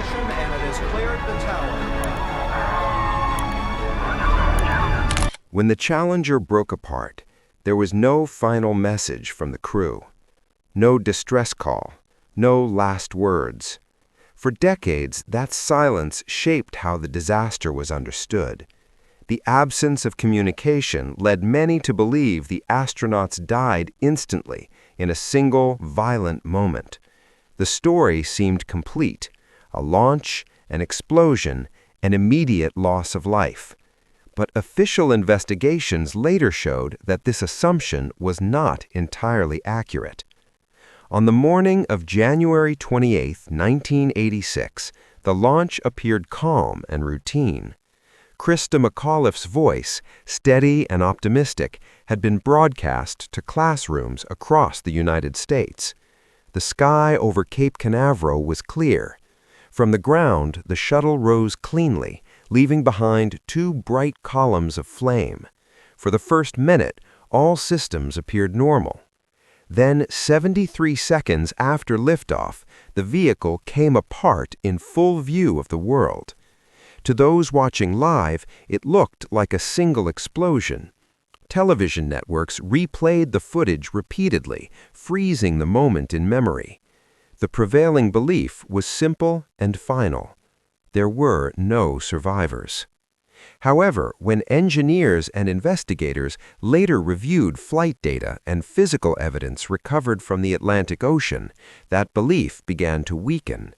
ignition and it has cleared the tower. When the Challenger broke apart, there was no final message from the crew. No distress call, no last words. For decades, that silence shaped how the disaster was understood. The absence of communication led many to believe the astronauts died instantly in a single, violent moment. The story seemed complete: a launch, an explosion, an immediate loss of life. But official investigations later showed that this assumption was not entirely accurate. On the morning of January 28, 1986, the launch appeared calm and routine. Krista McAuliffe's voice, steady and optimistic, had been broadcast to classrooms across the United States. The sky over Cape Canaveral was clear. From the ground, the shuttle rose cleanly, leaving behind two bright columns of flame. For the first minute, all systems appeared normal. Then, 73 seconds after liftoff, the vehicle came apart in full view of the world. To those watching live, it looked like a single explosion. Television networks replayed the footage repeatedly, freezing the moment in memory. The prevailing belief was simple and final: there were no survivors. However, when engineers and investigators later reviewed flight data and physical evidence recovered from the Atlantic Ocean, that belief began to weaken.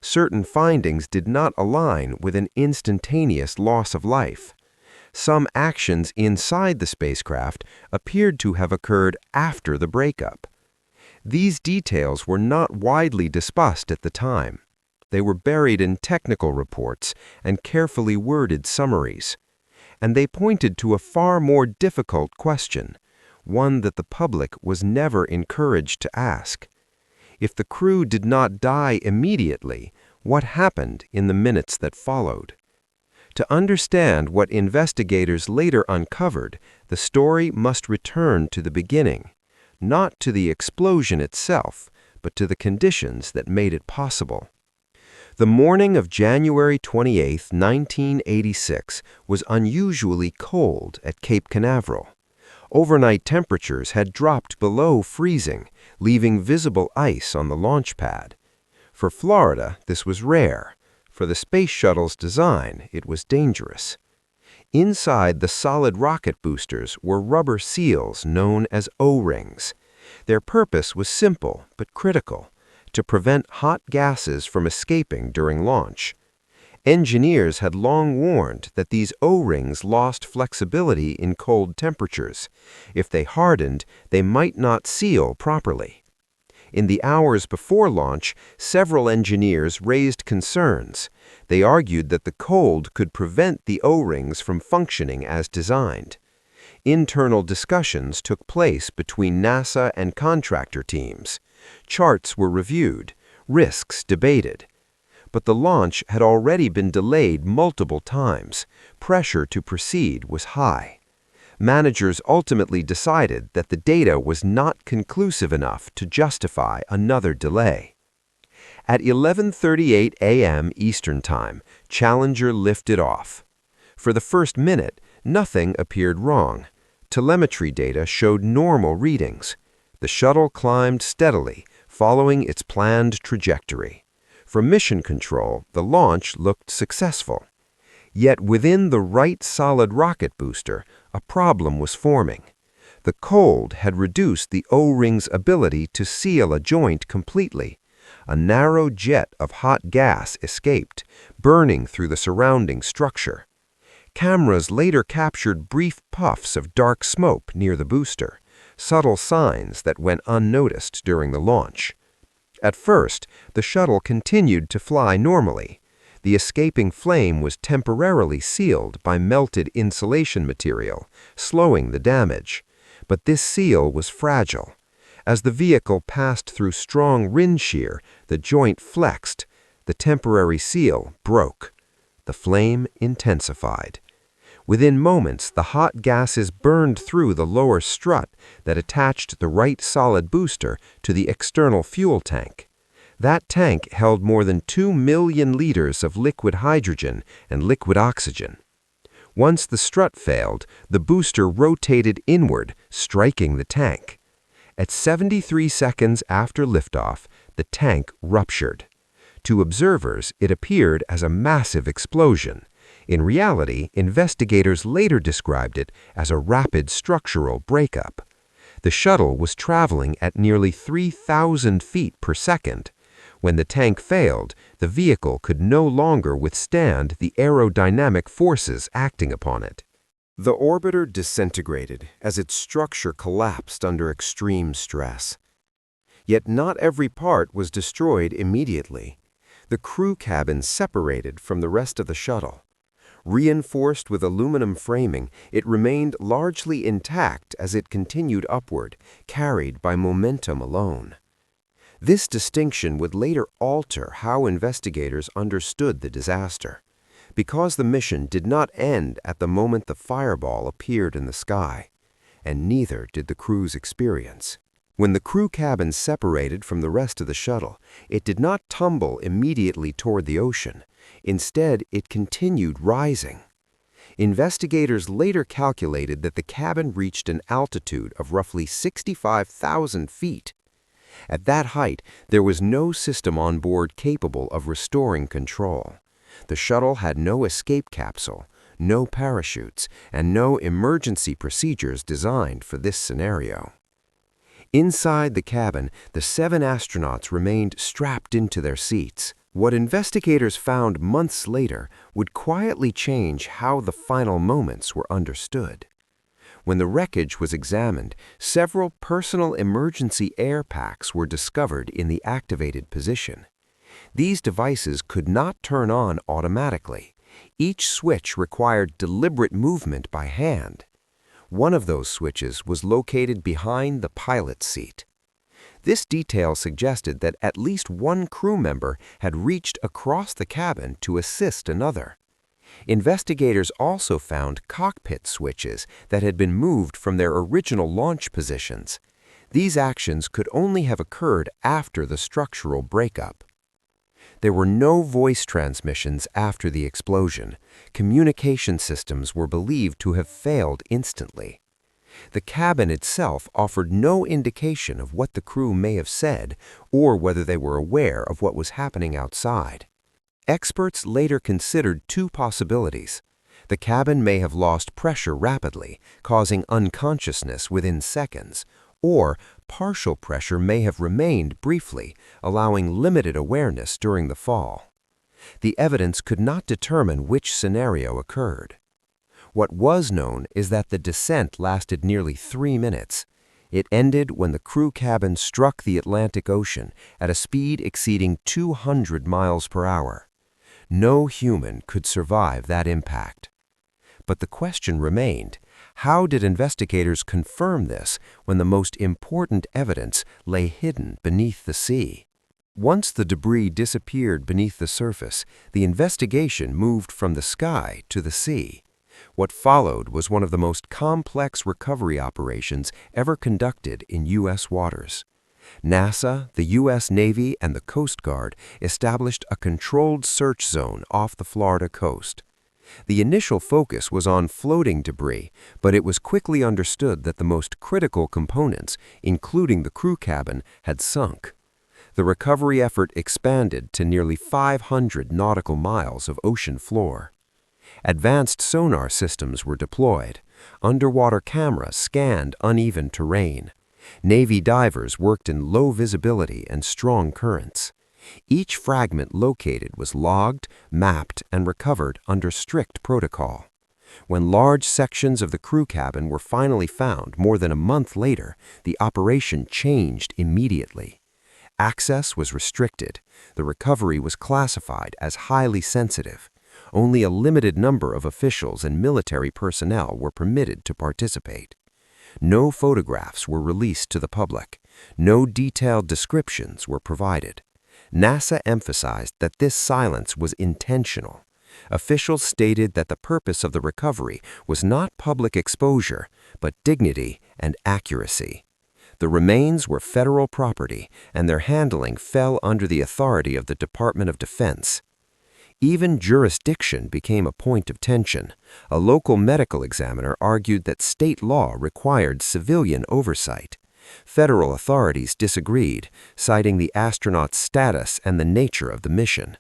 Certain findings did not align with an instantaneous loss of life. Some actions inside the spacecraft appeared to have occurred after the breakup. These details were not widely discussed at the time. They were buried in technical reports and carefully worded summaries. And they pointed to a far more difficult question, one that the public was never encouraged to ask. If the crew did not die immediately, what happened in the minutes that followed? To understand what investigators later uncovered, the story must return to the beginning, not to the explosion itself, but to the conditions that made it possible. The morning of January 28, 1986, was unusually cold at Cape Canaveral. Overnight temperatures had dropped below freezing, leaving visible ice on the launch pad. For Florida, this was rare. For the space shuttle's design, it was dangerous. Inside the solid rocket boosters were rubber seals known as O-rings. Their purpose was simple but critical: to prevent hot gases from escaping during launch. Engineers had long warned that these O-rings lost flexibility in cold temperatures. If they hardened, they might not seal properly. In the hours before launch, several engineers raised concerns. They argued that the cold could prevent the O-rings from functioning as designed. Internal discussions took place between NASA and contractor teams. Charts were reviewed, risks debated. But the launch had already been delayed multiple times. Pressure to proceed was high. Managers ultimately decided that the data was not conclusive enough to justify another delay. At 11:38 a.m. Eastern Time, Challenger lifted off. For the first minute, nothing appeared wrong. Telemetry data showed normal readings. The shuttle climbed steadily, following its planned trajectory. From mission control, the launch looked successful. Yet within the right solid rocket booster, a problem was forming. The cold had reduced the O-ring's ability to seal a joint completely. A narrow jet of hot gas escaped, burning through the surrounding structure. Cameras later captured brief puffs of dark smoke near the booster, subtle signs that went unnoticed during the launch. At first, the shuttle continued to fly normally. The escaping flame was temporarily sealed by melted insulation material, slowing the damage. But this seal was fragile. As the vehicle passed through strong wind shear, the joint flexed. The temporary seal broke. The flame intensified. Within moments, the hot gases burned through the lower strut that attached the right solid booster to the external fuel tank. That tank held more than 2 million liters of liquid hydrogen and liquid oxygen. Once the strut failed, the booster rotated inward, striking the tank. At 73 seconds after liftoff, the tank ruptured. To observers, it appeared as a massive explosion. In reality, investigators later described it as a rapid structural breakup. The shuttle was traveling at nearly 3,000 feet per second. When the tank failed, the vehicle could no longer withstand the aerodynamic forces acting upon it. The orbiter disintegrated as its structure collapsed under extreme stress. Yet not every part was destroyed immediately. The crew cabin separated from the rest of the shuttle. Reinforced with aluminum framing, it remained largely intact as it continued upward, carried by momentum alone. This distinction would later alter how investigators understood the disaster. Because the mission did not end at the moment the fireball appeared in the sky, and neither did the crew's experience. When the crew cabin separated from the rest of the shuttle, it did not tumble immediately toward the ocean. Instead, it continued rising. Investigators later calculated that the cabin reached an altitude of roughly 65,000 feet. At that height, there was no system on board capable of restoring control. The shuttle had no escape capsule, no parachutes, and no emergency procedures designed for this scenario. Inside the cabin, the 7 astronauts remained strapped into their seats. What investigators found months later would quietly change how the final moments were understood. When the wreckage was examined, several personal emergency air packs were discovered in the activated position. These devices could not turn on automatically. Each switch required deliberate movement by hand. One of those switches was located behind the pilot's seat. This detail suggested that at least one crew member had reached across the cabin to assist another. Investigators also found cockpit switches that had been moved from their original launch positions. These actions could only have occurred after the structural breakup. There were no voice transmissions after the explosion. Communication systems were believed to have failed instantly. The cabin itself offered no indication of what the crew may have said or whether they were aware of what was happening outside. Experts later considered 2 possibilities. The cabin may have lost pressure rapidly, causing unconsciousness within seconds, or partial pressure may have remained briefly, allowing limited awareness during the fall. The evidence could not determine which scenario occurred. What was known is that the descent lasted nearly 3 minutes. It ended when the crew cabin struck the Atlantic Ocean at a speed exceeding 200 miles per hour. No human could survive that impact. But the question remained, how did investigators confirm this when the most important evidence lay hidden beneath the sea? Once the debris disappeared beneath the surface, the investigation moved from the sky to the sea. What followed was one of the most complex recovery operations ever conducted in U.S. waters. NASA, the U.S. Navy, and the Coast Guard established a controlled search zone off the Florida coast. The initial focus was on floating debris, but it was quickly understood that the most critical components, including the crew cabin, had sunk. The recovery effort expanded to nearly 500 nautical miles of ocean floor. Advanced sonar systems were deployed. Underwater cameras scanned uneven terrain. Navy divers worked in low visibility and strong currents. Each fragment located was logged, mapped, and recovered under strict protocol. When large sections of the crew cabin were finally found more than a month later, the operation changed immediately. Access was restricted. The recovery was classified as highly sensitive. Only a limited number of officials and military personnel were permitted to participate. No photographs were released to the public. No detailed descriptions were provided. NASA emphasized that this silence was intentional. Officials stated that the purpose of the recovery was not public exposure, but dignity and accuracy. The remains were federal property, and their handling fell under the authority of the Department of Defense. Even jurisdiction became a point of tension. A local medical examiner argued that state law required civilian oversight. Federal authorities disagreed, citing the astronauts' status and the nature of the mission.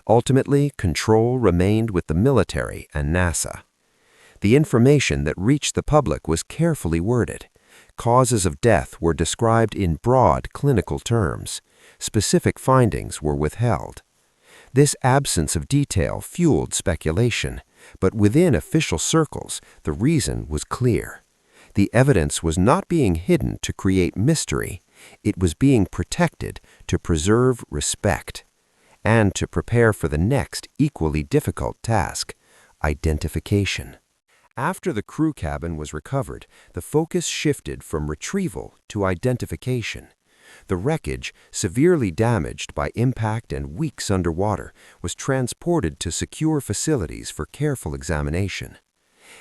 Ultimately, control remained with the military and NASA. The information that reached the public was carefully worded. Causes of death were described in broad clinical terms. Specific findings were withheld. This absence of detail fueled speculation, but within official circles, the reason was clear. The evidence was not being hidden to create mystery. It was being protected to preserve respect and to prepare for the next equally difficult task, identification. After the crew cabin was recovered, the focus shifted from retrieval to identification. The wreckage, severely damaged by impact and weeks underwater, was transported to secure facilities for careful examination.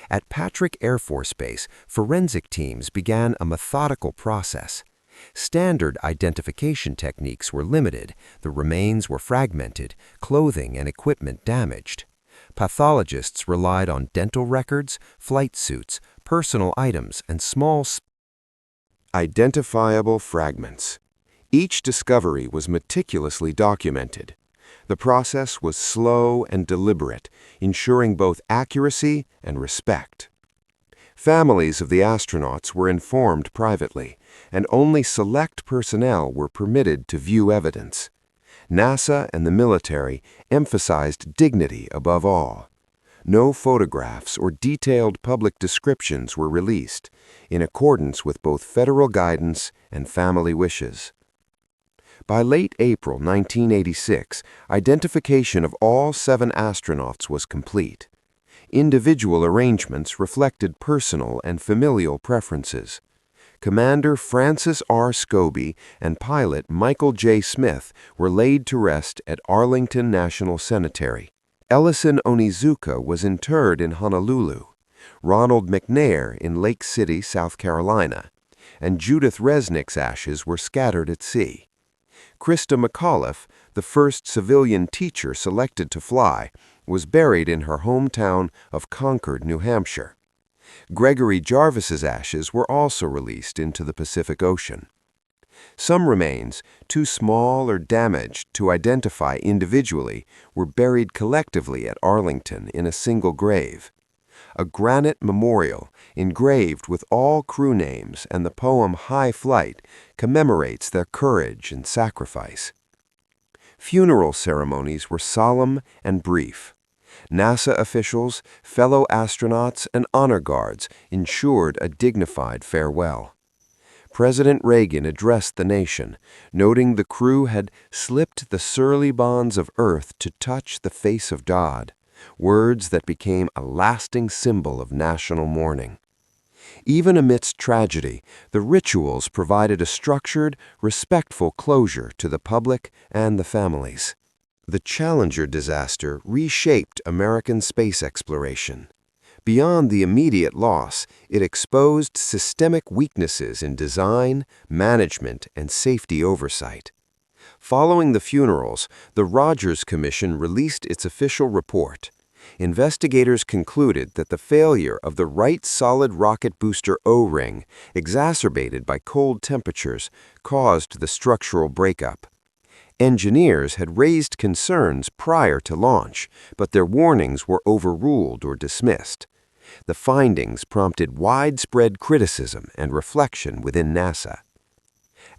At Patrick Air Force Base, forensic teams began a methodical process. Standard identification techniques were limited, the remains were fragmented, clothing and equipment damaged. Pathologists relied on dental records, flight suits, personal items, and small identifiable fragments. Each discovery was meticulously documented. The process was slow and deliberate, ensuring both accuracy and respect. Families of the astronauts were informed privately, and only select personnel were permitted to view evidence. NASA and the military emphasized dignity above all. No photographs or detailed public descriptions were released, in accordance with both federal guidance and family wishes. By late April 1986, identification of all 7 astronauts was complete. Individual arrangements reflected personal and familial preferences. Commander Francis R. Scobie and pilot Michael J. Smith were laid to rest at Arlington National Cemetery. Ellison Onizuka was interred in Honolulu, Ronald McNair in Lake City, South Carolina, and Judith Resnick's ashes were scattered at sea. Krista McAuliffe, the first civilian teacher selected to fly, was buried in her hometown of Concord, New Hampshire. Gregory Jarvis's ashes were also released into the Pacific Ocean. Some remains, too small or damaged to identify individually, were buried collectively at Arlington in a single grave. A granite memorial, engraved with all crew names and the poem High Flight, commemorates their courage and sacrifice. Funeral ceremonies were solemn and brief. NASA officials, fellow astronauts, and honor guards ensured a dignified farewell. President Reagan addressed the nation, noting the crew had slipped the surly bonds of Earth to touch the face of God, words that became a lasting symbol of national mourning. Even amidst tragedy, the rituals provided a structured, respectful closure to the public and the families. The Challenger disaster reshaped American space exploration. Beyond the immediate loss, it exposed systemic weaknesses in design, management, and safety oversight. Following the funerals, the Rogers Commission released its official report. Investigators concluded that the failure of the right solid rocket booster O-ring, exacerbated by cold temperatures, caused the structural breakup. Engineers had raised concerns prior to launch, but their warnings were overruled or dismissed. The findings prompted widespread criticism and reflection within NASA.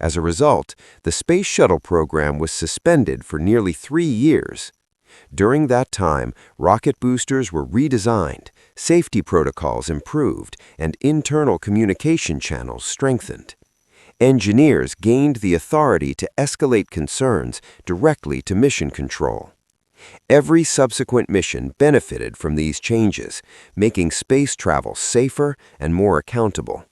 As a result, the Space Shuttle program was suspended for nearly 3 years. During that time, rocket boosters were redesigned, safety protocols improved, and internal communication channels strengthened. Engineers gained the authority to escalate concerns directly to mission control. Every subsequent mission benefited from these changes, making space travel safer and more accountable.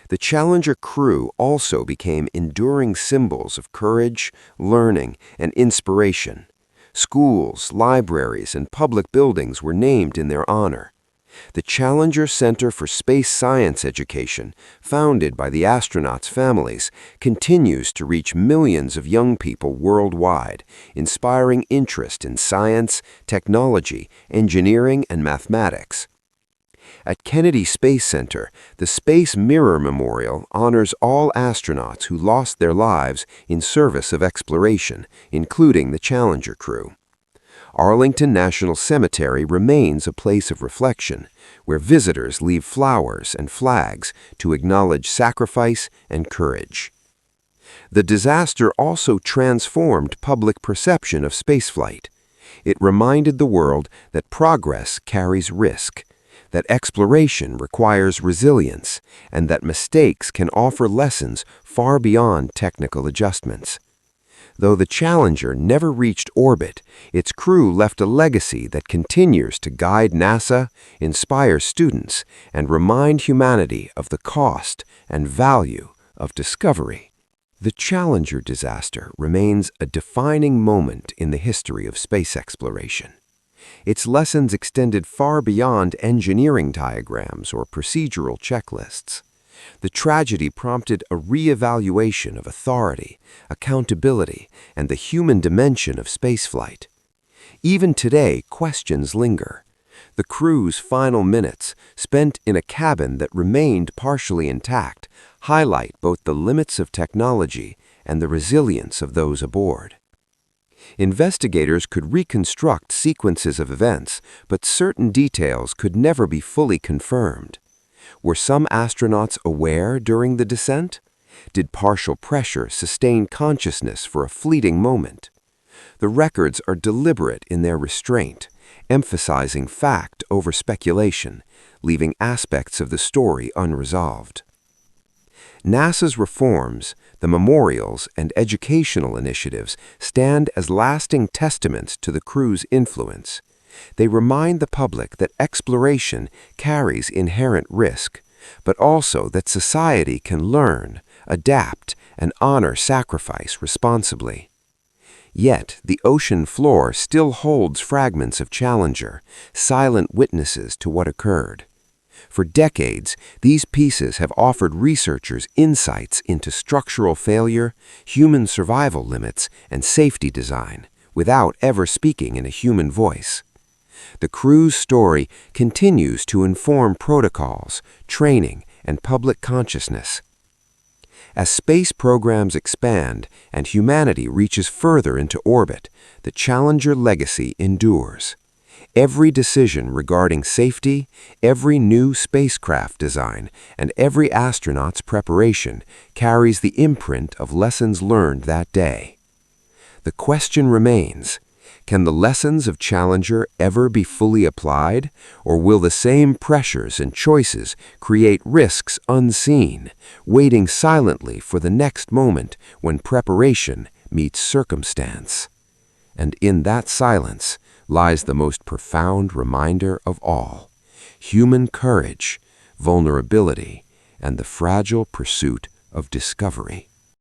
The Challenger crew also became enduring symbols of courage, learning, and inspiration. Schools, libraries, and public buildings were named in their honor. The Challenger Center for Space Science Education, founded by the astronauts' families, continues to reach millions of young people worldwide, inspiring interest in science, technology, engineering, and mathematics. At Kennedy Space Center, the Space Mirror Memorial honors all astronauts who lost their lives in service of exploration, including the Challenger crew. Arlington National Cemetery remains a place of reflection, where visitors leave flowers and flags to acknowledge sacrifice and courage. The disaster also transformed public perception of spaceflight. It reminded the world that progress carries risk, that exploration requires resilience, and that mistakes can offer lessons far beyond technical adjustments. Though the Challenger never reached orbit, its crew left a legacy that continues to guide NASA, inspire students, and remind humanity of the cost and value of discovery. The Challenger disaster remains a defining moment in the history of space exploration. Its lessons extended far beyond engineering diagrams or procedural checklists. The tragedy prompted a re-evaluation of authority, accountability, and the human dimension of spaceflight. Even today, questions linger. The crew's final minutes, spent in a cabin that remained partially intact, highlight both the limits of technology and the resilience of those aboard. Investigators could reconstruct sequences of events, but certain details could never be fully confirmed. Were some astronauts aware during the descent? Did partial pressure sustain consciousness for a fleeting moment? The records are deliberate in their restraint, emphasizing fact over speculation, leaving aspects of the story unresolved. NASA's reforms, the memorials, and educational initiatives stand as lasting testaments to the crew's influence. They remind the public that exploration carries inherent risk, but also that society can learn, adapt, and honor sacrifice responsibly. Yet, the ocean floor still holds fragments of Challenger, silent witnesses to what occurred. For decades, these pieces have offered researchers insights into structural failure, human survival limits, and safety design, without ever speaking in a human voice. The crew's story continues to inform protocols, training, and public consciousness. As space programs expand and humanity reaches further into orbit, the Challenger legacy endures. Every decision regarding safety, every new spacecraft design, and every astronaut's preparation carries the imprint of lessons learned that day. The question remains, can the lessons of Challenger ever be fully applied, or will the same pressures and choices create risks unseen, waiting silently for the next moment when preparation meets circumstance? And in that silence lies the most profound reminder of all: human courage, vulnerability, and the fragile pursuit of discovery.